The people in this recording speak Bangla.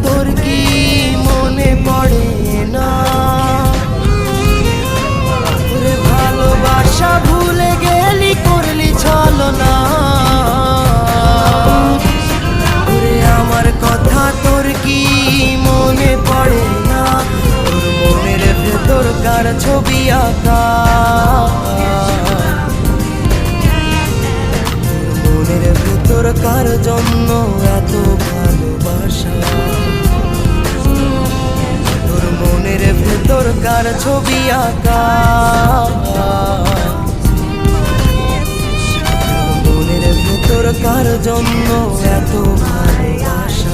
তোর কি মনে পড়ে না? ওরে ভালোবাসা ভুলে গেলি, করলি ছলনা। ওরে আমার কথা তোর কি মনে পড়ে না? তোর মনের ভেতর কার ছবি আঁকা? তোর মনের ভেতর কার জন্য এত ভালোবাসা? তোর মনের ভেতর কার ছবি আঁকা? তোর মনের ভেতর কার জন্য এত ভালোবাসা?